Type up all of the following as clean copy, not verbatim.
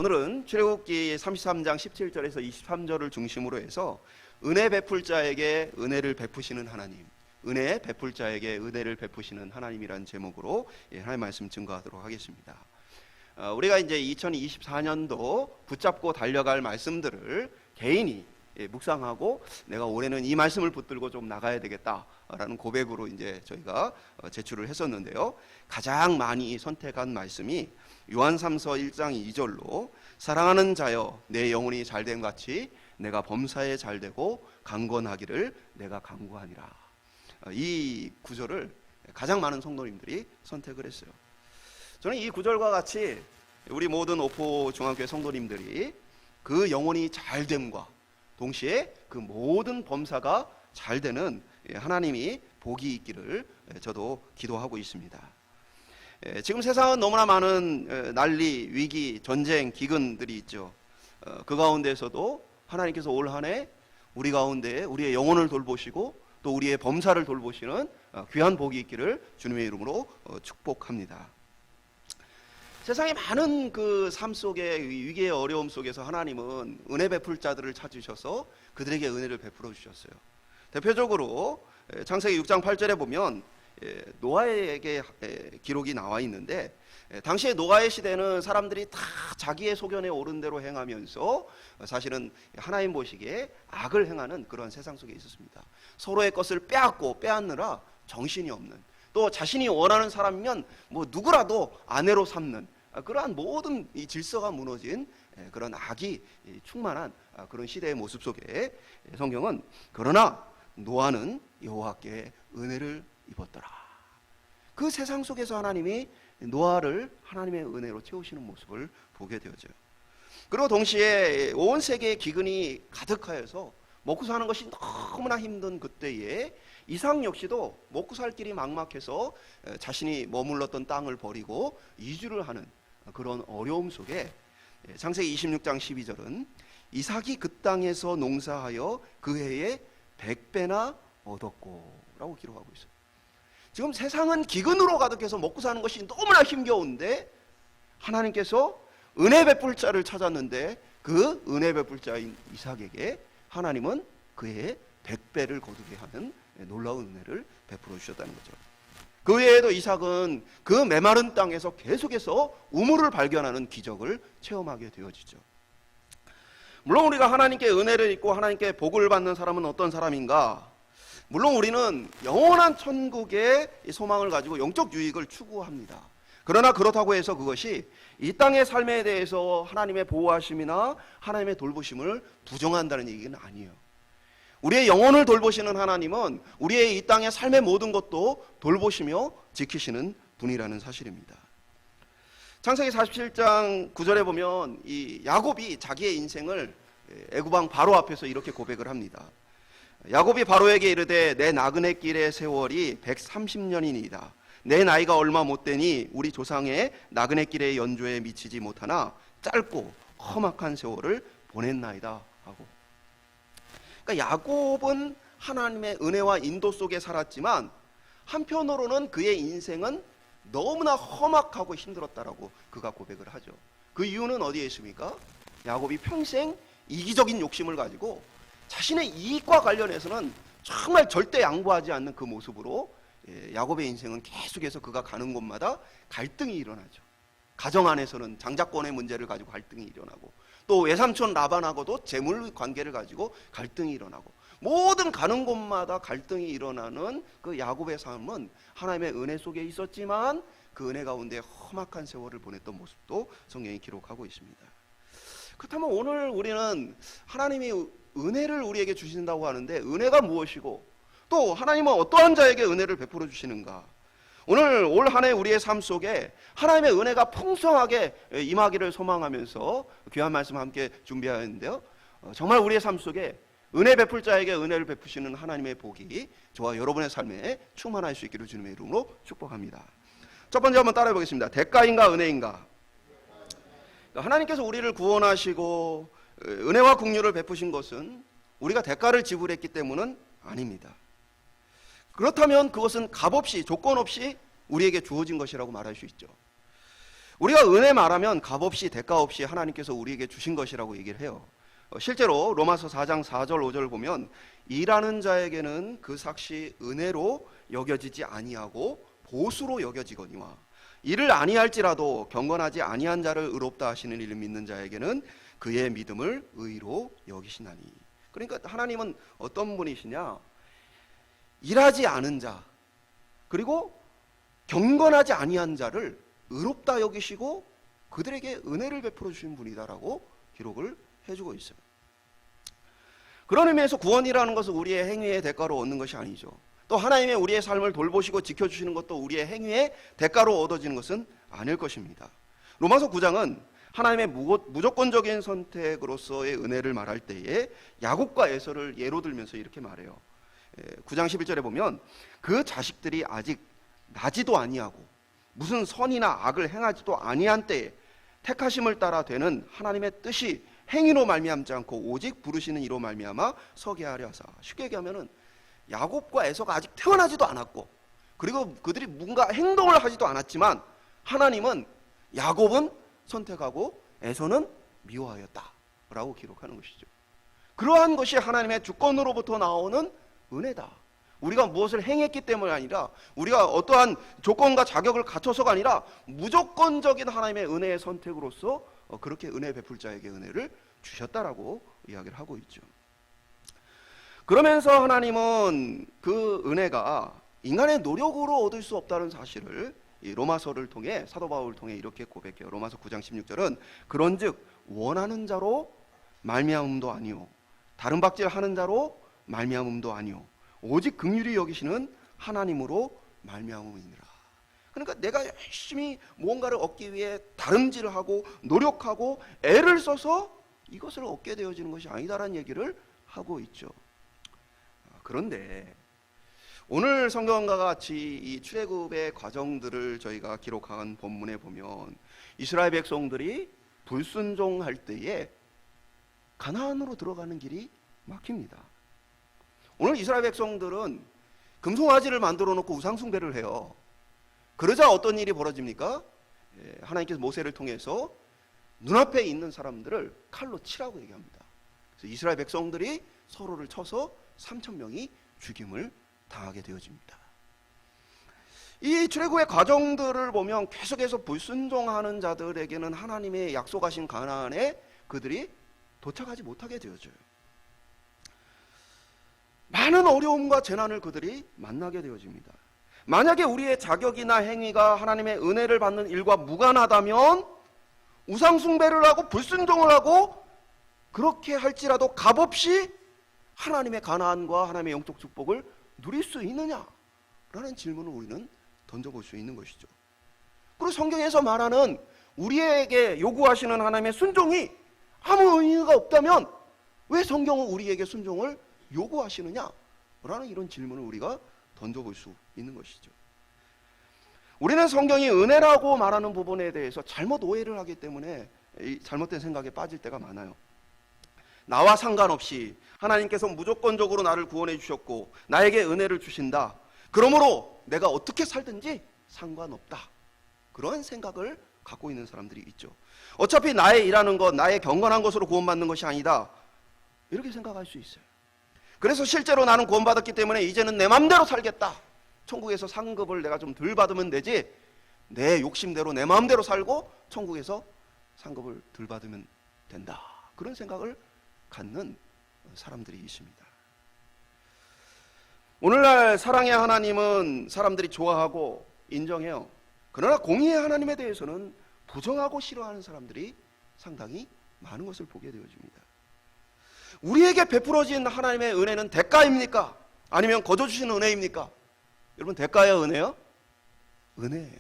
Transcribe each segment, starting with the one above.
오늘은 출애굽기 33장 17절에서 23절을 중심으로 해서 은혜 베풀 자에게 은혜를 베푸시는 하나님, 은혜 베풀 자에게 은혜를 베푸시는 하나님이라는 제목으로 하나님의 말씀 증거하도록 하겠습니다. 우리가 이제 2024년도 붙잡고 달려갈 말씀들을 개인이 묵상하고 내가 올해는 이 말씀을 붙들고 좀 나가야 되겠다라는 고백으로 이제 저희가 제출을 했었는데요. 가장 많이 선택한 말씀이 요한3서 1장 2절로 사랑하는 자여 내 영혼이 잘됨 같이 내가 범사에 잘되고 강건하기를 내가 간구하니라. 이 구절을 가장 많은 성도님들이 선택을 했어요. 저는 이 구절과 같이 우리 모든 오포 중앙교회 성도님들이 그 영혼이 잘됨과 동시에 그 모든 범사가 잘 되는 하나님이 복이 있기를 저도 기도하고 있습니다. 지금 세상은 너무나 많은 난리, 위기, 전쟁, 기근들이 있죠. 그 가운데서도 하나님께서 올 한 해 우리 가운데 우리의 영혼을 돌보시고 또 우리의 범사를 돌보시는 귀한 복이 있기를 주님의 이름으로 축복합니다. 세상의 많은 그 삶 속에 위기의 어려움 속에서 하나님은 은혜 베풀 자들을 찾으셔서 그들에게 은혜를 베풀어 주셨어요. 대표적으로 창세기 6장 8절에 보면 노아에게 기록이 나와 있는데, 당시에 노아의 시대는 사람들이 다 자기의 소견에 옳은 대로 행하면서 사실은 하나님 보시기에 악을 행하는 그런 세상 속에 있었습니다. 서로의 것을 빼앗느라 정신이 없는, 또 자신이 원하는 사람이면 뭐 누구라도 아내로 삼는 그러한 모든 이 질서가 무너진 그런 악이 충만한 그런 시대의 모습 속에 성경은 그러나 노아는 여호와께 은혜를 입었더라. 그 세상 속에서 하나님이 노아를 하나님의 은혜로 채우시는 모습을 보게 되어져요. 그리고 동시에 온 세계의 기근이 가득하여서 먹고 사는 것이 너무나 힘든 그때에 이삭 역시도 먹고 살 길이 막막해서 자신이 머물렀던 땅을 버리고 이주를 하는 그런 어려움 속에 창세기 26장 12절은 이삭이 그 땅에서 농사하여 그 해에 100배나 얻었고 라고 기록하고 있어요. 지금 세상은 기근으로 가득해서 먹고 사는 것이 너무나 힘겨운데 하나님께서 은혜 베풀 자를 찾았는데 그 은혜 베풀 자인 이삭에게 하나님은 그 해에 100배를 거두게 하는 놀라운 은혜를 베풀어 주셨다는 거죠. 그 외에도 이삭은 그 메마른 땅에서 계속해서 우물을 발견하는 기적을 체험하게 되어지죠. 물론 우리가 하나님께 은혜를 입고 하나님께 복을 받는 사람은 어떤 사람인가? 물론 우리는 영원한 천국의 소망을 가지고 영적 유익을 추구합니다. 그러나 그렇다고 해서 그것이 이 땅의 삶에 대해서 하나님의 보호하심이나 하나님의 돌보심을 부정한다는 얘기는 아니에요. 우리의 영혼을 돌보시는 하나님은 우리의 이 땅의 삶의 모든 것도 돌보시며 지키시는 분이라는 사실입니다. 창세기 47장 9절에 보면 이 야곱이 자기의 인생을 애굽왕 바로 앞에서 이렇게 고백을 합니다. 야곱이 바로에게 이르되 내 나그네 길의 세월이 130년이니이다. 내 나이가 얼마 못되니 우리 조상의 나그네 길의 연조에 미치지 못하나 짧고 험악한 세월을 보냈나이다 하고, 그러니까 야곱은 하나님의 은혜와 인도 속에 살았지만 한편으로는 그의 인생은 너무나 험악하고 힘들었다라고 그가 고백을 하죠. 그 이유는 어디에 있습니까? 야곱이 평생 이기적인 욕심을 가지고 자신의 이익과 관련해서는 정말 절대 양보하지 않는 그 모습으로 야곱의 인생은 계속해서 그가 가는 곳마다 갈등이 일어나죠. 가정 안에서는 장자권의 문제를 가지고 갈등이 일어나고, 또 외삼촌 라반하고도 재물 관계를 가지고 갈등이 일어나고, 모든 가는 곳마다 갈등이 일어나는 그 야곱의 삶은 하나님의 은혜 속에 있었지만 그 은혜 가운데 험악한 세월을 보냈던 모습도 성경이 기록하고 있습니다. 그렇다면 오늘 우리는 하나님이 은혜를 우리에게 주신다고 하는데 은혜가 무엇이고 또 하나님은 어떠한 자에게 은혜를 베풀어 주시는가? 오늘 올 한 해 우리의 삶 속에 하나님의 은혜가 풍성하게 임하기를 소망하면서 귀한 말씀 함께 준비하였는데요. 정말 우리의 삶 속에 은혜 베풀 자에게 은혜를 베푸시는 하나님의 복이 저와 여러분의 삶에 충만할 수 있기를 주님의 이름으로 축복합니다. 첫 번째 한번 따라해 보겠습니다. 대가인가 은혜인가? 하나님께서 우리를 구원하시고 은혜와 긍휼을 베푸신 것은 우리가 대가를 지불했기 때문은 아닙니다. 그렇다면 그것은 값없이 조건 없이 우리에게 주어진 것이라고 말할 수 있죠. 우리가 은혜 말하면 값없이 대가 없이 하나님께서 우리에게 주신 것이라고 얘기를 해요. 실제로 로마서 4장 4절 5절 보면 일하는 자에게는 그 삭시 은혜로 여겨지지 아니하고 보수로 여겨지거니와 이를 아니할지라도 경건하지 아니한 자를 의롭다 하시는 이를 믿는 자에게는 그의 믿음을 의로 여기시나니. 그러니까 하나님은 어떤 분이시냐? 일하지 않은 자 그리고 경건하지 아니한 자를 의롭다 여기시고 그들에게 은혜를 베풀어 주신 분이다라고 기록을 해주고 있어요. 그런 의미에서 구원이라는 것은 우리의 행위의 대가로 얻는 것이 아니죠. 또 하나님의 우리의 삶을 돌보시고 지켜주시는 것도 우리의 행위의 대가로 얻어지는 것은 아닐 것입니다. 로마서 9장은 하나님의 무조건적인 선택으로서의 은혜를 말할 때에 야곱과 에서를 예로 들면서 이렇게 말해요. 9장 11절에 보면 그 자식들이 아직 나지도 아니하고 무슨 선이나 악을 행하지도 아니한 때에 택하심을 따라 되는 하나님의 뜻이 행위로 말미암지 않고 오직 부르시는 이로 말미암아 서게 하려 하사. 쉽게 얘기하면은 야곱과 에서가 아직 태어나지도 않았고 그리고 그들이 뭔가 행동을 하지도 않았지만 하나님은 야곱은 선택하고 에서는 미워하였다라고 기록하는 것이죠. 그러한 것이 하나님의 주권으로부터 나오는 은혜다. 우리가 무엇을 행했기 때문이 아니라 우리가 어떠한 조건과 자격을 갖춰서가 아니라 무조건적인 하나님의 은혜의 선택으로서 그렇게 은혜 베풀 자에게 은혜를 주셨다라고 이야기를 하고 있죠. 그러면서 하나님은 그 은혜가 인간의 노력으로 얻을 수 없다는 사실을 이 로마서를 통해 사도 바울을 통해 이렇게 고백해요. 로마서 9장 16절은 그런즉 원하는 자로 말미암음도 아니요 다른 박질하는 자로 말미암음도 아니요 오직 긍휼히 여기시는 하나님으로 말미암음이니라. 그러니까 내가 열심히 무언가를 얻기 위해 다름질을 하고 노력하고 애를 써서 이것을 얻게 되어지는 것이 아니다라는 얘기를 하고 있죠. 그런데 오늘 성경과 같이 이 출애굽의 과정들을 저희가 기록한 본문에 보면 이스라엘 백성들이 불순종할 때에 가나안으로 들어가는 길이 막힙니다. 오늘 이스라엘 백성들은 금송아지를 만들어 놓고 우상숭배를 해요. 그러자 어떤 일이 벌어집니까? 하나님께서 모세를 통해서 눈앞에 있는 사람들을 칼로 치라고 얘기합니다. 그래서 이스라엘 백성들이 서로를 쳐서 3,000명이 죽임을 당하게 되어집니다. 이 출애굽의 과정들을 보면 계속해서 불순종하는 자들에게는 하나님의 약속하신 가나안에 그들이 도착하지 못하게 되어져요. 많은 어려움과 재난을 그들이 만나게 되어집니다. 만약에 우리의 자격이나 행위가 하나님의 은혜를 받는 일과 무관하다면 우상숭배를 하고 불순종을 하고 그렇게 할지라도 값없이 하나님의 가나안과 하나님의 영적 축복을 누릴 수 있느냐라는 질문을 우리는 던져볼 수 있는 것이죠. 그리고 성경에서 말하는 우리에게 요구하시는 하나님의 순종이 아무 의미가 없다면 왜 성경은 우리에게 순종을 요구하시느냐라는 이런 질문을 우리가 던져볼 수 있는 것이죠. 우리는 성경이 은혜라고 말하는 부분에 대해서 잘못 오해를 하기 때문에 잘못된 생각에 빠질 때가 많아요. 나와 상관없이 하나님께서 무조건적으로 나를 구원해 주셨고 나에게 은혜를 주신다. 그러므로 내가 어떻게 살든지 상관없다. 그런 생각을 갖고 있는 사람들이 있죠. 어차피 나의 일하는 것, 나의 경건한 것으로 구원받는 것이 아니다. 이렇게 생각할 수 있어요. 그래서 실제로 나는 구원받았기 때문에 이제는 내 맘대로 살겠다. 천국에서 상급을 내가 좀 덜 받으면 되지 내 욕심대로 내 마음대로 살고 천국에서 상급을 덜 받으면 된다. 그런 생각을 갖는 사람들이 있습니다. 오늘날 사랑의 하나님은 사람들이 좋아하고 인정해요. 그러나 공의의 하나님에 대해서는 부정하고 싫어하는 사람들이 상당히 많은 것을 보게 되어집니다. 우리에게 베풀어진 하나님의 은혜는 대가입니까? 아니면 거저 주시는 은혜입니까? 여러분, 대가예요, 은혜요? 은혜예요.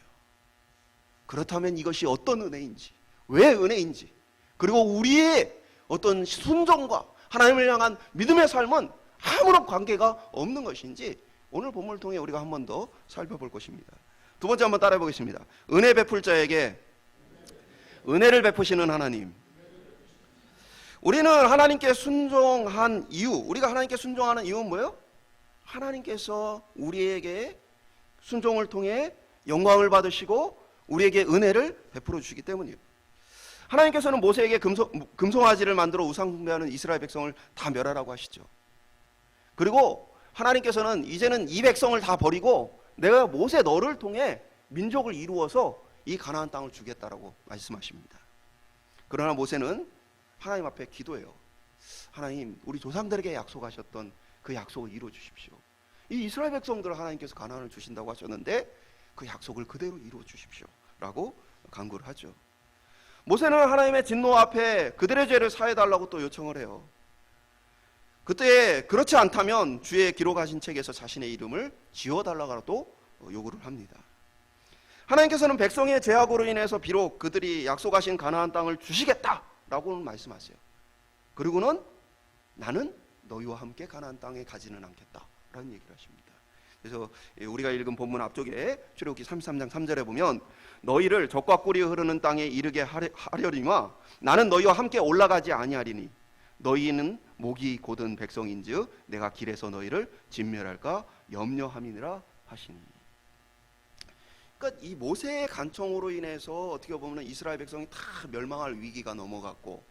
그렇다면 이것이 어떤 은혜인지, 왜 은혜인지, 그리고 우리의 어떤 순종과 하나님을 향한 믿음의 삶은 아무런 관계가 없는 것인지 오늘 본문을 통해 우리가 한 번 더 살펴볼 것입니다. 두 번째 한번 따라해 보겠습니다. 은혜 베풀 자에게 은혜를 베푸시는 하나님. 우리는 하나님께 순종한 이유, 우리가 하나님께 순종하는 이유는 뭐예요? 하나님께서 우리에게 순종을 통해 영광을 받으시고 우리에게 은혜를 베풀어 주시기 때문이에요. 하나님께서는 모세에게 금송아지를 만들어 우상 숭배하는 이스라엘 백성을 다 멸하라고 하시죠. 그리고 하나님께서는 이제는 이 백성을 다 버리고 내가 모세 너를 통해 민족을 이루어서 이 가나안 땅을 주겠다라고 말씀하십니다. 그러나 모세는 하나님 앞에 기도해요. 하나님, 우리 조상들에게 약속하셨던 그 약속을 이루어 주십시오. 이 이스라엘 백성들을 하나님께서 가나안을 주신다고 하셨는데 그 약속을 그대로 이루어 주십시오 라고 간구를 하죠. 모세는 하나님의 진노 앞에 그들의 죄를 사해달라고 또 요청을 해요. 그때 그렇지 않다면 주의 기록하신 책에서 자신의 이름을 지워달라고 요구를 합니다. 하나님께서는 백성의 죄악으로 인해서 비록 그들이 약속하신 가나안 땅을 주시겠다라고는 말씀하세요. 그리고는 나는 너희와 함께 가나안 땅에 가지는 않겠다라는 얘기를 하십니다. 그래서 우리가 읽은 본문 앞쪽에 출애굽기 33장 3절에 보면 너희를 적과 꿀이 흐르는 땅에 이르게 하려니와 나는 너희와 함께 올라가지 아니하리니 너희는 목이 곧은 백성인즉 내가 길에서 너희를 진멸할까 염려함이니라 하시니. 그러니까 이 모세의 간청으로 인해서 어떻게 보면 이스라엘 백성이 다 멸망할 위기가 넘어갔고,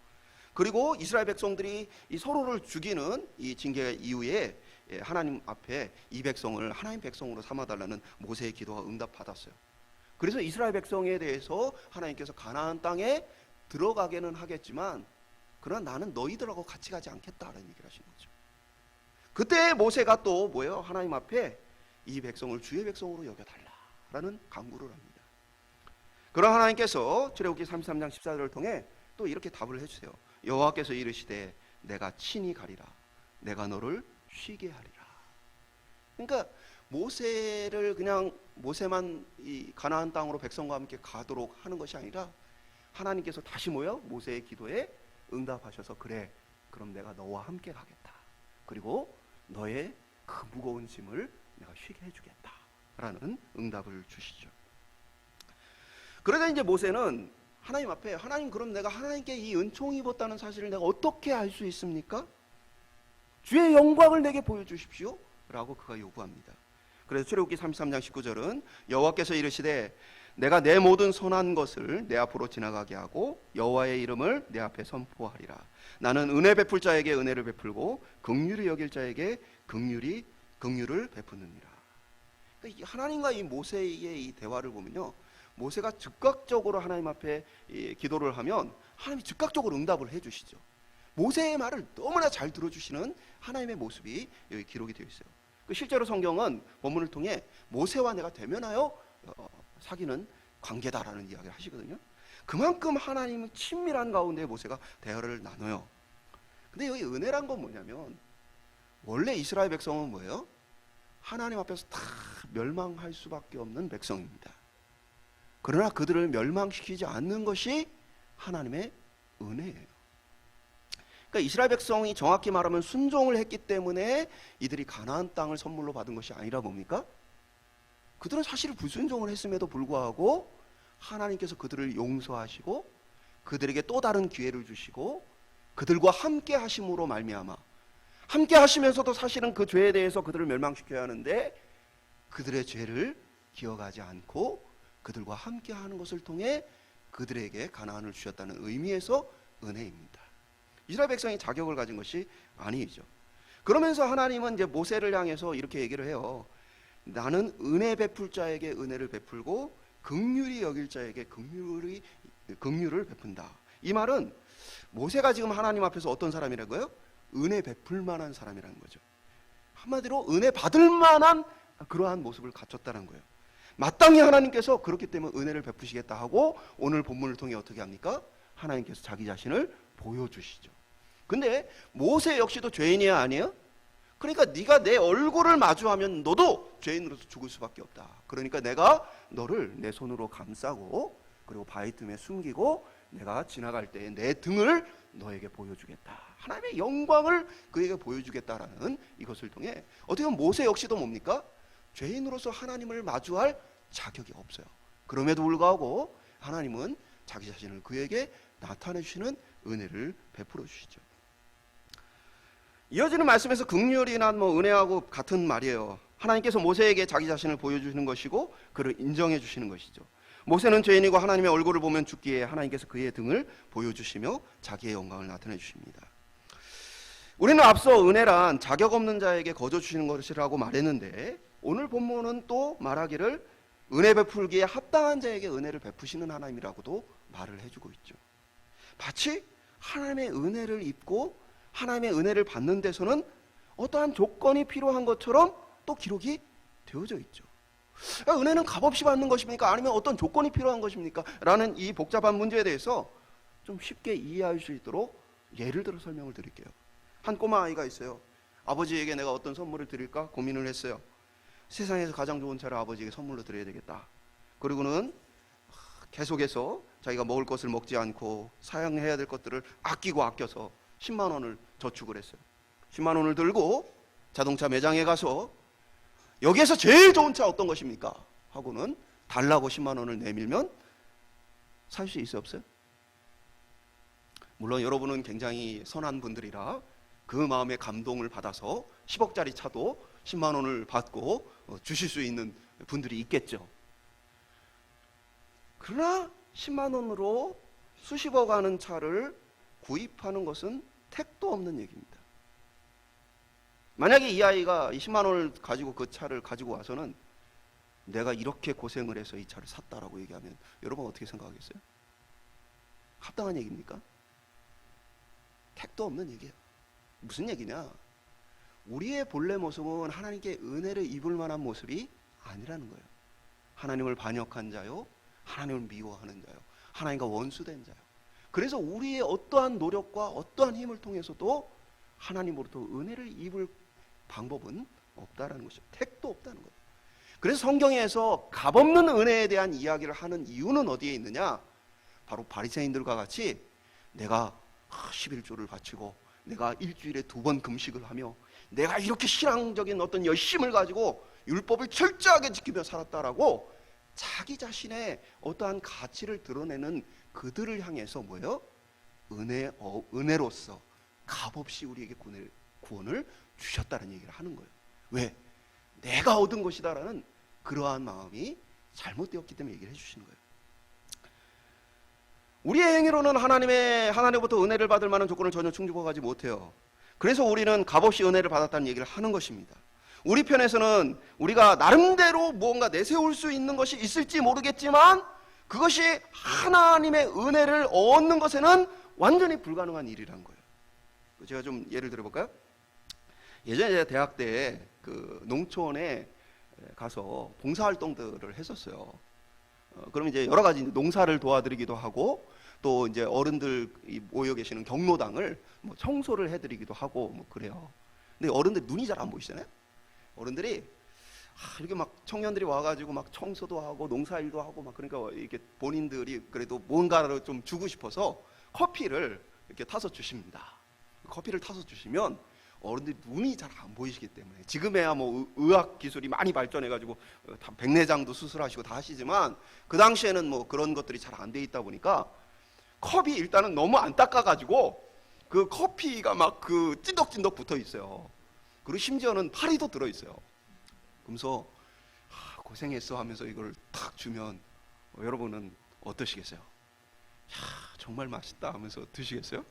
그리고 이스라엘 백성들이 이 서로를 죽이는 이 징계 이후에 하나님 앞에 이 백성을 하나님 백성으로 삼아달라는 모세의 기도가 응답받았어요. 그래서 이스라엘 백성에 대해서 하나님께서 가나안 땅에 들어가게는 하겠지만 그러나 나는 너희들하고 같이 가지 않겠다라는 얘기를 하신 거죠. 그때 모세가 또 뭐예요? 하나님 앞에 이 백성을 주의 백성으로 여겨달라라는 간구를 합니다. 그러나 하나님께서 출애굽기 33장 14절을 통해 또 이렇게 답을 해주세요. 여호와께서 이르시되 내가 친히 가리라 내가 너를 쉬게 하리라. 그러니까 모세를 그냥 모세만 이 가나안 땅으로 백성과 함께 가도록 하는 것이 아니라 하나님께서 다시 모세의 기도에 응답하셔서 그래 그럼 내가 너와 함께 가겠다. 그리고 너의 그 무거운 짐을 내가 쉬게 해주겠다 라는 응답을 주시죠. 그러자 이제 모세는 하나님 앞에 하나님 그럼 내가 하나님께 이 은총을 입었다는 사실을 내가 어떻게 알 수 있습니까? 주의 영광을 내게 보여주십시오 라고 그가 요구합니다. 그래서 출애굽기 33장 19절은 여호와께서 이르시되 내가 내 모든 선한 것을 내 앞으로 지나가게 하고 여호와의 이름을 내 앞에 선포하리라. 나는 은혜 베풀 자에게 은혜를 베풀고 긍휼히 여길 자에게 긍휼을 베푸느니라. 그러니까 하나님과 이 모세의 이 대화를 보면요, 모세가 즉각적으로 하나님 앞에 기도를 하면 하나님이 즉각적으로 응답을 해주시죠. 모세의 말을 너무나 잘 들어주시는 하나님의 모습이 여기 기록이 되어 있어요. 실제로 성경은 본문을 통해 모세와 내가 대면하여 사귀는 관계다라는 이야기를 하시거든요. 그만큼 하나님은 친밀한 가운데 모세가 대화를 나눠요. 근데 여기 은혜란 건 뭐냐면 원래 이스라엘 백성은 뭐예요? 하나님 앞에서 다 멸망할 수밖에 없는 백성입니다. 그러나 그들을 멸망시키지 않는 것이 하나님의 은혜예요. 그러니까 이스라엘 백성이 정확히 말하면 순종을 했기 때문에 이들이 가나안 땅을 선물로 받은 것이 아니라 뭡니까? 그들은 사실 불순종을 했음에도 불구하고 하나님께서 그들을 용서하시고 그들에게 또 다른 기회를 주시고 그들과 함께 하심으로 말미암아 함께 하시면서도 사실은 그 죄에 대해서 그들을 멸망시켜야 하는데 그들의 죄를 기억하지 않고 그들과 함께 하는 것을 통해 그들에게 가나안을 주셨다는 의미에서 은혜입니다. 이스라엘 백성이 자격을 가진 것이 아니죠. 그러면서 하나님은 이제 모세를 향해서 이렇게 얘기를 해요. 나는 은혜 베풀 자에게 은혜를 베풀고 긍휼히 여길 자에게 긍휼을 베푼다. 이 말은 모세가 지금 하나님 앞에서 어떤 사람이라고요? 은혜 베풀 만한 사람이라는 거죠. 한마디로 은혜 받을 만한 그러한 모습을 갖췄다는 거예요. 마땅히 하나님께서 그렇기 때문에 은혜를 베푸시겠다 하고 오늘 본문을 통해 어떻게 합니까? 하나님께서 자기 자신을 보여주시죠. 근데 모세 역시도 죄인이야 아니에요? 그러니까 네가 내 얼굴을 마주하면 너도 죄인으로서 죽을 수밖에 없다. 그러니까 내가 너를 내 손으로 감싸고 그리고 바위 틈에 숨기고 내가 지나갈 때에 내 등을 너에게 보여주겠다. 하나님의 영광을 그에게 보여주겠다라는 이것을 통해 어떻게 보면 모세 역시도 뭡니까? 죄인으로서 하나님을 마주할 자격이 없어요. 그럼에도 불구하고 하나님은 자기 자신을 그에게 나타내 주시는 은혜를 베풀어 주시죠. 이어지는 말씀에서 긍휼이나 은혜하고 같은 말이에요. 하나님께서 모세에게 자기 자신을 보여주시는 것이고 그를 인정해 주시는 것이죠. 모세는 죄인이고 하나님의 얼굴을 보면 죽기에 하나님께서 그의 등을 보여주시며 자기의 영광을 나타내 주십니다. 우리는 앞서 은혜란 자격 없는 자에게 거저 주시는 것이라고 말했는데, 오늘 본문은 또 말하기를 은혜 베풀기에 합당한 자에게 은혜를 베푸시는 하나님이라고도 말을 해주고 있죠. 마치 하나님의 은혜를 입고 하나님의 은혜를 받는 데서는 어떠한 조건이 필요한 것처럼 또 기록이 되어져 있죠. 은혜는 값없이 받는 것입니까? 아니면 어떤 조건이 필요한 것입니까? 라는 이 복잡한 문제에 대해서 좀 쉽게 이해할 수 있도록 예를 들어 설명을 드릴게요. 한 꼬마 아이가 있어요. 아버지에게 내가 어떤 선물을 드릴까 고민을 했어요. 세상에서 가장 좋은 차를 아버지에게 선물로 드려야 되겠다. 그리고는 계속해서 자기가 먹을 것을 먹지 않고 사용해야 될 것들을 아껴서 10만 원을 저축을 했어요. 10만 원을 들고 자동차 매장에 가서 여기에서 제일 좋은 차 어떤 것입니까? 하고는 달라고 10만 원을 내밀면 살 수 있어요, 없어요? 물론 여러분은 굉장히 선한 분들이라 그 마음에 감동을 받아서 10억짜리 차도 10만 원을 받고 주실 수 있는 분들이 있겠죠. 그러나 10만 원으로 수십억 하는 차를 구입하는 것은 택도 없는 얘기입니다. 만약에 이 아이가 10만 원을 가지고 그 차를 가지고 와서는 내가 이렇게 고생을 해서 이 차를 샀다라고 얘기하면 여러분 어떻게 생각하겠어요? 합당한 얘기입니까? 택도 없는 얘기예요. 무슨 얘기냐? 우리의 본래 모습은 하나님께 은혜를 입을 만한 모습이 아니라는 거예요. 하나님을 반역한 자요, 하나님을 미워하는 자요, 하나님과 원수된 자요. 그래서 우리의 어떠한 노력과 어떠한 힘을 통해서도 하나님으로부터 은혜를 입을 방법은 없다라는 것이죠. 택도 없다는 거예요. 그래서 성경에서 값없는 은혜에 대한 이야기를 하는 이유는 어디에 있느냐? 바로 바리새인들과 같이 내가 11조를 바치고 내가 일주일에 2번 금식을 하며 내가 이렇게 신앙적인 어떤 열심을 가지고 율법을 철저하게 지키며 살았다라고 자기 자신의 어떠한 가치를 드러내는 그들을 향해서 뭐예요? 은혜로서 값없이 우리에게 구원을 주셨다는 얘기를 하는 거예요. 왜? 내가 얻은 것이다라는 그러한 마음이 잘못되었기 때문에 얘기를 해주시는 거예요. 우리의 행위로는 하나님으로부터 은혜를 받을 만한 조건을 전혀 충족하지 못해요. 그래서 우리는 값없이 은혜를 받았다는 얘기를 하는 것입니다. 우리 편에서는 우리가 나름대로 무언가 내세울 수 있는 것이 있을지 모르겠지만 그것이 하나님의 은혜를 얻는 것에는 완전히 불가능한 일이란 거예요. 제가 좀 예를 들어볼까요? 예전에 제가 대학 때 그 농촌에 가서 봉사활동들을 했었어요. 그럼 이제 여러 가지 농사를 도와드리기도 하고 또 이제 어른들 모여 계시는 경로당을 뭐 청소를 해드리기도 하고 뭐 그래요. 근데 어른들 눈이 잘 안 보이시잖아요. 어른들이 이렇게 막 청년들이 와가지고 막 청소도 하고 농사일도 하고 막 그러니까 이렇게 본인들이 그래도 뭔가를 좀 주고 싶어서 커피를 이렇게 타서 주십니다. 커피를 타서 주시면 어른들이 눈이 잘 안 보이시기 때문에 지금에야 뭐 의학 기술이 많이 발전해가지고 다 백내장도 수술하시고 다 하시지만 그 당시에는 뭐 그런 것들이 잘 안 돼 있다 보니까 컵이 일단은 너무 안 닦아가지고 그 커피가 막 그 찐덕찐덕 붙어 있어요. 그리고 심지어는 파리도 들어 있어요. 그러면서 고생했어 하면서 이걸 탁 주면 여러분은 어떠시겠어요? 정말 맛있다 하면서 드시겠어요?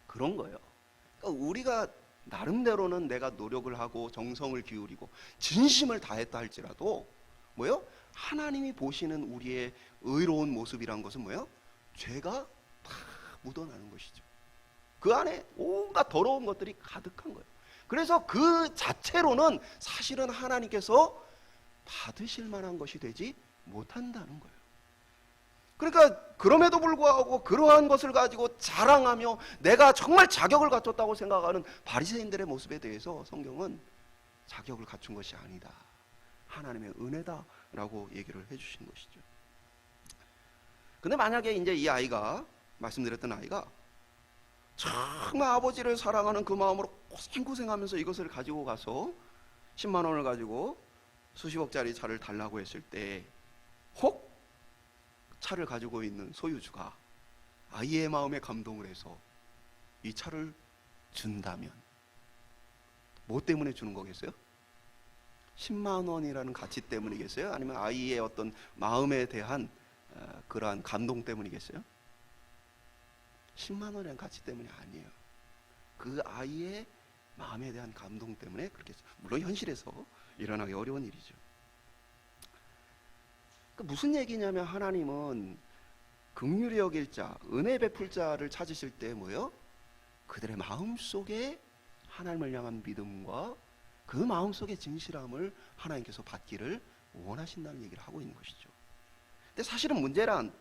그런 거예요. 그러니까 우리가 나름대로는 내가 노력을 하고 정성을 기울이고 진심을 다했다 할지라도 뭐요? 하나님이 보시는 우리의 의로운 모습이란 것은 뭐예요? 죄가 다 묻어나는 것이죠. 그 안에 온갖 더러운 것들이 가득한 거예요. 그래서 그 자체로는 사실은 하나님께서 받으실 만한 것이 되지 못한다는 거예요. 그러니까 그럼에도 불구하고 그러한 것을 가지고 자랑하며 내가 정말 자격을 갖췄다고 생각하는 바리새인들의 모습에 대해서 성경은 자격을 갖춘 것이 아니다, 하나님의 은혜다라고 얘기를 해주신 것이죠. 근데 만약에 이제 이 아이가, 말씀드렸던 아이가 정말 아버지를 사랑하는 그 마음으로 고생하면서 이것을 가지고 가서 10만 원을 가지고 수십억짜리 차를 달라고 했을 때 혹 차를 가지고 있는 소유주가 아이의 마음에 감동을 해서 이 차를 준다면 뭐 때문에 주는 거겠어요? 10만 원이라는 가치 때문이겠어요? 아니면 아이의 어떤 마음에 대한 그러한 감동 때문이겠어요? 10만 원이라는 가치 때문이 아니에요. 그 아이의 마음에 대한 감동 때문에 그렇게, 물론 현실에서 일어나기 어려운 일이죠. 무슨 얘기냐면 하나님은 긍휼히 여길 자, 은혜 베풀 자를 찾으실 때 뭐예요? 그들의 마음속에 하나님을 향한 믿음과 그 마음속의 진실함을 하나님께서 받기를 원하신다는 얘기를 하고 있는 것이죠. 근데 사실은 문제란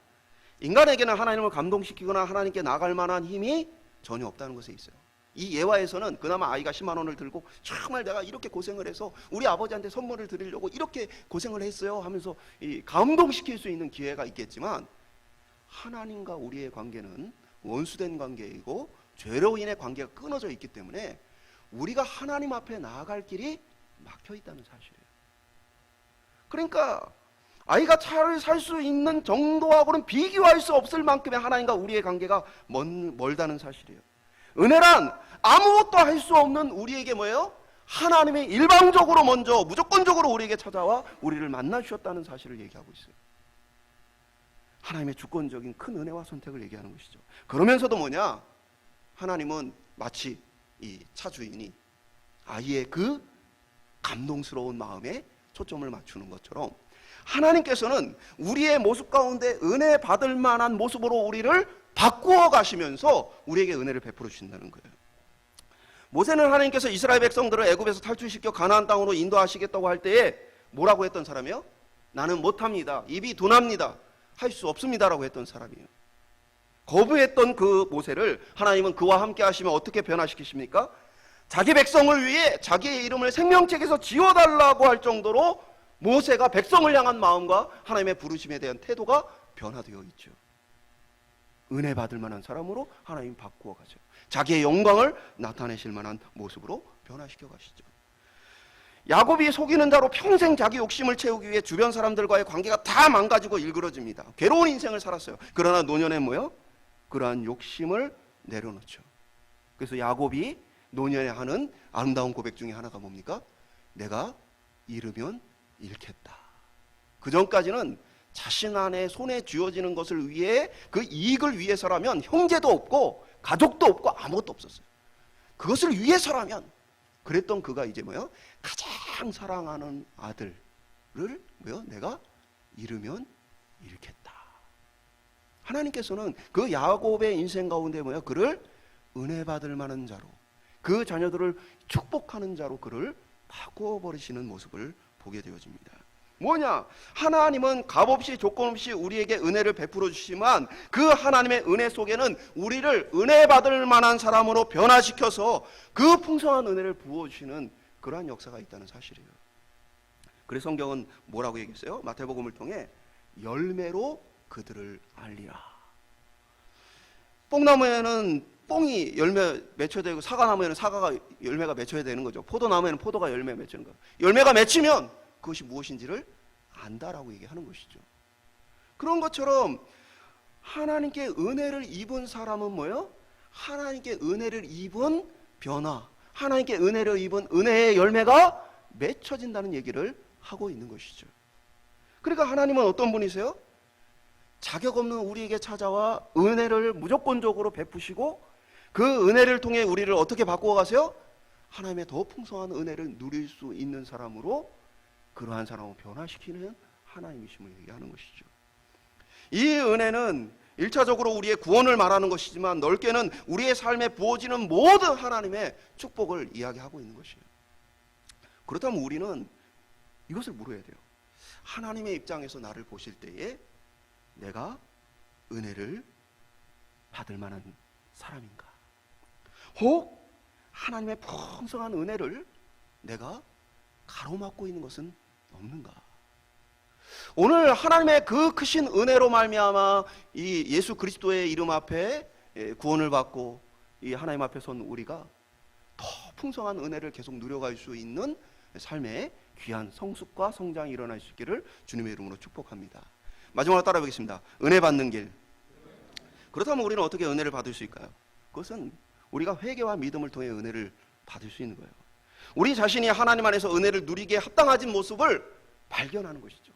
인간에게는 하나님을 감동시키거나 하나님께 나갈 만한 힘이 전혀 없다는 것에 있어요. 이 예화에서는 그나마 아이가 10만 원을 들고 정말 내가 이렇게 고생을 해서 우리 아버지한테 선물을 드리려고 이렇게 고생을 했어요 하면서 이 감동시킬 수 있는 기회가 있겠지만, 하나님과 우리의 관계는 원수된 관계이고 죄로 인해 관계가 끊어져 있기 때문에 우리가 하나님 앞에 나아갈 길이 막혀 있다는 사실이에요. 그러니까 아이가 잘 살 수 있는 정도하고는 비교할 수 없을 만큼의 하나님과 우리의 관계가 멀다는 사실이에요. 은혜란 아무것도 할 수 없는 우리에게 뭐예요? 하나님이 일방적으로 먼저 무조건적으로 우리에게 찾아와 우리를 만나 주셨다는 사실을 얘기하고 있어요. 하나님의 주권적인 큰 은혜와 선택을 얘기하는 것이죠. 그러면서도 뭐냐? 하나님은 마치 이 차주인이 아이의 그 감동스러운 마음에 초점을 맞추는 것처럼 하나님께서는 우리의 모습 가운데 은혜 받을 만한 모습으로 우리를 바꾸어 가시면서 우리에게 은혜를 베풀어 주신다는 거예요. 모세는 하나님께서 이스라엘 백성들을 애굽에서 탈출시켜 가나안 땅으로 인도하시겠다고 할 때에 뭐라고 했던 사람이에요? 나는 못합니다. 입이 둔합니다. 할 수 없습니다라고 했던 사람이에요. 거부했던 그 모세를 하나님은 그와 함께 하시면 어떻게 변화시키십니까? 자기 백성을 위해 자기의 이름을 생명책에서 지워달라고 할 정도로 모세가 백성을 향한 마음과 하나님의 부르심에 대한 태도가 변화되어 있죠. 은혜 받을 만한 사람으로 하나님 바꾸어 가죠. 자기의 영광을 나타내실 만한 모습으로 변화시켜 가시죠. 야곱이 속이는 자로 평생 자기 욕심을 채우기 위해 주변 사람들과의 관계가 다 망가지고 일그러집니다. 괴로운 인생을 살았어요. 그러나 노년에 뭐요? 그러한 욕심을 내려놓죠. 그래서 야곱이 노년에 하는 아름다운 고백 중에 하나가 뭡니까? 내가 잃으면 잃겠다. 그 전까지는 자신 안에 손에 쥐어지는 것을 위해, 그 이익을 위해서라면 형제도 없고 가족도 없고 아무것도 없었어요. 그것을 위해서라면 그랬던 그가 이제 뭐요? 가장 사랑하는 아들을 뭐요? 내가 잃으면 잃겠다. 하나님께서는 그 야곱의 인생 가운데 뭐요? 그를 은혜 받을 만한 자로, 그 자녀들을 축복하는 자로 그를 바꾸어 버리시는 모습을 보게 되어집니다. 뭐냐? 하나님은 값없이 조건 없이 우리에게 은혜를 베풀어 주시지만 그 하나님의 은혜 속에는 우리를 은혜 받을 만한 사람으로 변화시켜서 그 풍성한 은혜를 부어주시는 그러한 역사가 있다는 사실이에요. 그래서 성경은 뭐라고 얘기했어요? 마태복음을 통해 열매로 그들을 알리라. 뽕나무에는 뽕이 열매 맺혀야 되고 사과나무에는 사과가 열매가 맺혀야 되는 거죠. 포도나무에는 포도가 열매 맺히는 거예요. 열매가 맺히면 그것이 무엇인지를 안다라고 얘기하는 것이죠. 그런 것처럼 하나님께 은혜를 입은 사람은 뭐예요? 하나님께 은혜를 입은 변화, 하나님께 은혜를 입은 은혜의 열매가 맺혀진다는 얘기를 하고 있는 것이죠. 그러니까 하나님은 어떤 분이세요? 자격 없는 우리에게 찾아와 은혜를 무조건적으로 베푸시고 그 은혜를 통해 우리를 어떻게 바꾸어 가세요? 하나님의 더 풍성한 은혜를 누릴 수 있는 사람으로, 그러한 사람을 변화시키는 하나님이심을 얘기하는 것이죠. 이 은혜는 1차적으로 우리의 구원을 말하는 것이지만 넓게는 우리의 삶에 부어지는 모든 하나님의 축복을 이야기하고 있는 것이에요. 그렇다면 우리는 이것을 물어야 돼요. 하나님의 입장에서 나를 보실 때에 내가 은혜를 받을 만한 사람인가? 혹 하나님의 풍성한 은혜를 내가 가로막고 있는 것은 없는가? 오늘 하나님의 그 크신 은혜로 말미암아 이 예수 그리스도의 이름 앞에 구원을 받고 이 하나님 앞에 선 우리가 더 풍성한 은혜를 계속 누려갈 수 있는 삶의 귀한 성숙과 성장이 일어날 수 있기를 주님의 이름으로 축복합니다. 마지막으로 따라 보겠습니다. 은혜 받는 길. 그렇다면 우리는 어떻게 은혜를 받을 수 있을까요? 그것은 우리가 회개와 믿음을 통해 은혜를 받을 수 있는 거예요. 우리 자신이 하나님 안에서 은혜를 누리기에 합당하진 모습을 발견하는 것이죠.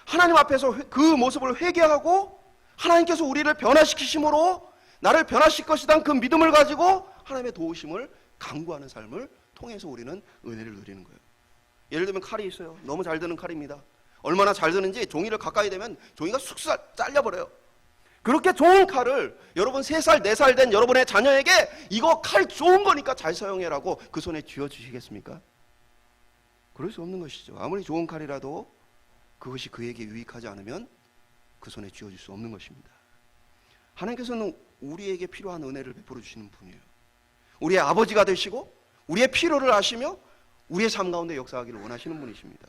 하나님 앞에서 그 모습을 회개하고 하나님께서 우리를 변화시키심으로 나를 변화시킬 것이란 그 믿음을 가지고 하나님의 도우심을 간구하는 삶을 통해서 우리는 은혜를 누리는 거예요. 예를 들면 칼이 있어요. 너무 잘 드는 칼입니다. 얼마나 잘 드는지 종이를 가까이 대면 종이가 쑥 잘려버려요. 그렇게 좋은 칼을 여러분 3살, 4살 된 여러분의 자녀에게 이거 칼 좋은 거니까 잘 사용해라고 그 손에 쥐어주시겠습니까? 그럴 수 없는 것이죠. 아무리 좋은 칼이라도 그것이 그에게 유익하지 않으면 그 손에 쥐어줄 수 없는 것입니다. 하나님께서는 우리에게 필요한 은혜를 베풀어 주시는 분이에요. 우리의 아버지가 되시고 우리의 필요를 아시며 우리의 삶 가운데 역사하기를 원하시는 분이십니다.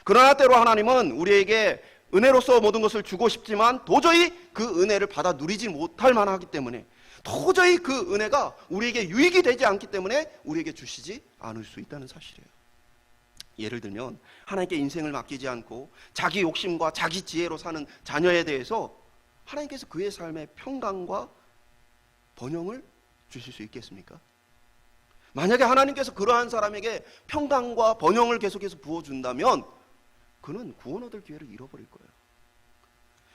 그러나 때로 하나님은 우리에게 은혜로서 모든 것을 주고 싶지만 도저히 그 은혜를 받아 누리지 못할 만하기 때문에, 도저히 그 은혜가 우리에게 유익이 되지 않기 때문에 우리에게 주시지 않을 수 있다는 사실이에요. 예를 들면 하나님께 인생을 맡기지 않고 자기 욕심과 자기 지혜로 사는 자녀에 대해서 하나님께서 그의 삶에 평강과 번영을 주실 수 있겠습니까? 만약에 하나님께서 그러한 사람에게 평강과 번영을 계속해서 부어준다면 그는 구원 얻을 기회를 잃어버릴 거예요.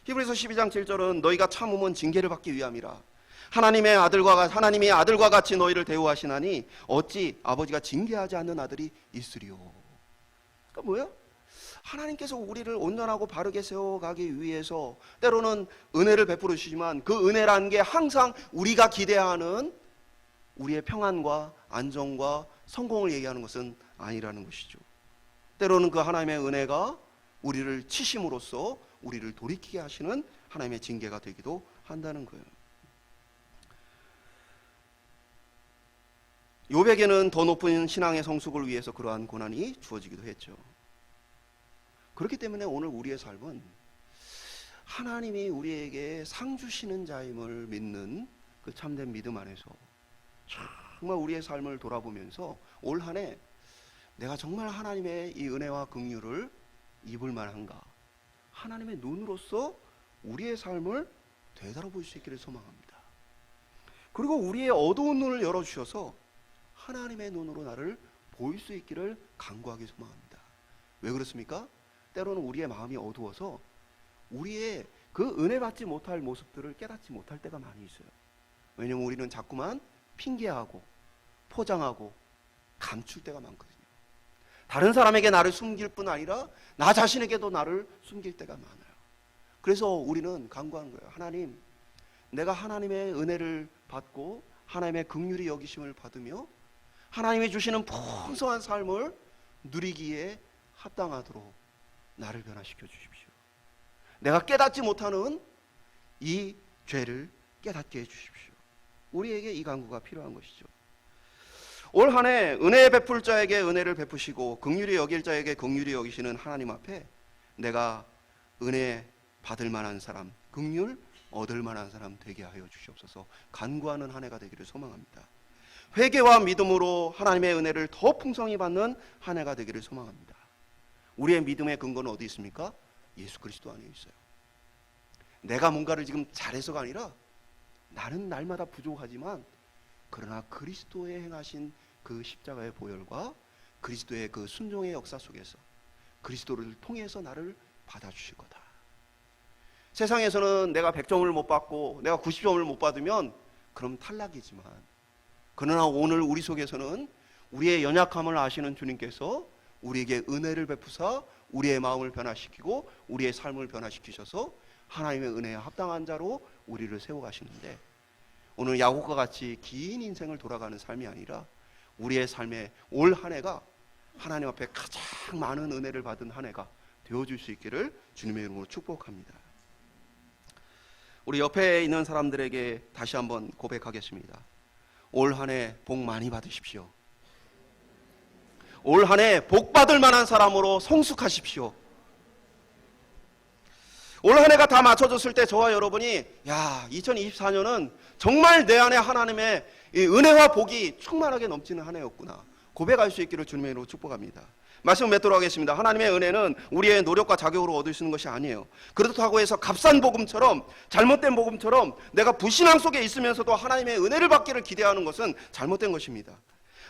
히브리서 12장 7절은 너희가 참음은 징계를 받기 위함이라. 하나님이 아들과 같이 너희를 대우하시나니 어찌 아버지가 징계하지 않는 아들이 있으리요. 그러니까 뭐예요? 하나님께서 우리를 온전하고 바르게 세워가기 위해서 때로는 은혜를 베풀어 주시지만 그 은혜라는 게 항상 우리가 기대하는 우리의 평안과 안정과 성공을 얘기하는 것은 아니라는 것이죠. 때로는 그 하나님의 은혜가 우리를 치심으로써 우리를 돌이키게 하시는 하나님의 징계가 되기도 한다는 거예요. 욥에게는 더 높은 신앙의 성숙을 위해서 그러한 고난이 주어지기도 했죠. 그렇기 때문에 오늘 우리의 삶은 하나님이 우리에게 상 주시는 자임을 믿는 그 참된 믿음 안에서 정말 우리의 삶을 돌아보면서 올 한 해 내가 정말 하나님의 이 은혜와 긍휼을 입을 만한가, 하나님의 눈으로서 우리의 삶을 되돌아볼 수 있기를 소망합니다. 그리고 우리의 어두운 눈을 열어주셔서 하나님의 눈으로 나를 보일 수 있기를 간구하기 소망합니다. 왜 그렇습니까? 때로는 우리의 마음이 어두워서 우리의 그 은혜 받지 못할 모습들을 깨닫지 못할 때가 많이 있어요. 왜냐하면 우리는 자꾸만 핑계하고 포장하고 감출 때가 많거든요. 다른 사람에게 나를 숨길 뿐 아니라 나 자신에게도 나를 숨길 때가 많아요. 그래서 우리는 간구하는 거예요. 하나님, 내가 하나님의 은혜를 받고 하나님의 긍휼히 여기심을 받으며 하나님이 주시는 풍성한 삶을 누리기에 합당하도록 나를 변화시켜 주십시오. 내가 깨닫지 못하는 이 죄를 깨닫게 해주십시오. 우리에게 이 간구가 필요한 것이죠. 올 한 해 은혜 베풀 자에게 은혜를 베푸시고 긍휼히 여길 자에게 긍휼히 여기시는 하나님 앞에 내가 은혜 받을 만한 사람, 긍휼 얻을 만한 사람 되게 하여 주시옵소서. 간구하는 한 해가 되기를 소망합니다. 회개와 믿음으로 하나님의 은혜를 더 풍성히 받는 한 해가 되기를 소망합니다. 우리의 믿음의 근거는 어디 있습니까? 예수 그리스도 안에 있어요. 내가 뭔가를 지금 잘해서가 아니라 나는 날마다 부족하지만 그러나 그리스도의 행하신 그 십자가의 보혈과 그리스도의 그 순종의 역사 속에서 그리스도를 통해서 나를 받아주실 거다. 세상에서는 내가 100점을 못 받고 내가 90점을 못 받으면 그럼 탈락이지만, 그러나 오늘 우리 속에서는 우리의 연약함을 아시는 주님께서 우리에게 은혜를 베푸사 우리의 마음을 변화시키고 우리의 삶을 변화시키셔서 하나님의 은혜에 합당한 자로 우리를 세워가시는데, 오늘 야곱과 같이 긴 인생을 돌아가는 삶이 아니라 우리의 삶의 올 한 해가 하나님 앞에 가장 많은 은혜를 받은 한 해가 되어줄 수 있기를 주님의 이름으로 축복합니다. 우리 옆에 있는 사람들에게 다시 한번 고백하겠습니다. 올 한 해 복 많이 받으십시오. 올 한 해 복 받을 만한 사람으로 성숙하십시오. 올 한 해가 다 맞춰졌을 때 저와 여러분이 2024년은 정말 내 안에 하나님의 이 은혜와 복이 충만하게 넘치는 한 해였구나 고백할 수 있기를 주님의 이름으로 축복합니다. 말씀 맺도록 하겠습니다. 하나님의 은혜는 우리의 노력과 자격으로 얻을 수 있는 것이 아니에요. 그렇다고 해서 값싼 복음처럼 잘못된 복음처럼 내가 불신앙 속에 있으면서도 하나님의 은혜를 받기를 기대하는 것은 잘못된 것입니다.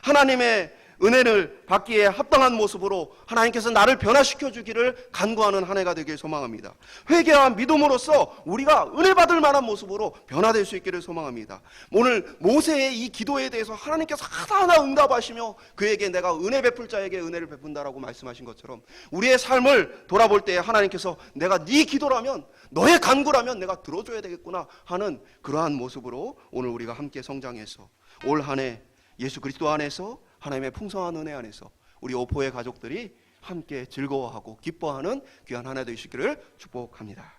하나님의 은혜를 받기에 합당한 모습으로 하나님께서 나를 변화시켜 주기를 간구하는 한 해가 되길 소망합니다. 회개와 믿음으로써 우리가 은혜 받을 만한 모습으로 변화될 수 있기를 소망합니다. 오늘 모세의 이 기도에 대해서 하나님께서 하나하나 응답하시며 그에게 내가 은혜 베풀 자에게 은혜를 베푼다라고 말씀하신 것처럼 우리의 삶을 돌아볼 때 하나님께서 내가 네 기도라면, 너의 간구라면 내가 들어줘야 되겠구나 하는 그러한 모습으로 오늘 우리가 함께 성장해서 올 한 해 예수 그리스도 안에서 하나님의 풍성한 은혜 안에서 우리 오포의 가족들이 함께 즐거워하고 기뻐하는 귀한 한 해 되시기를 축복합니다.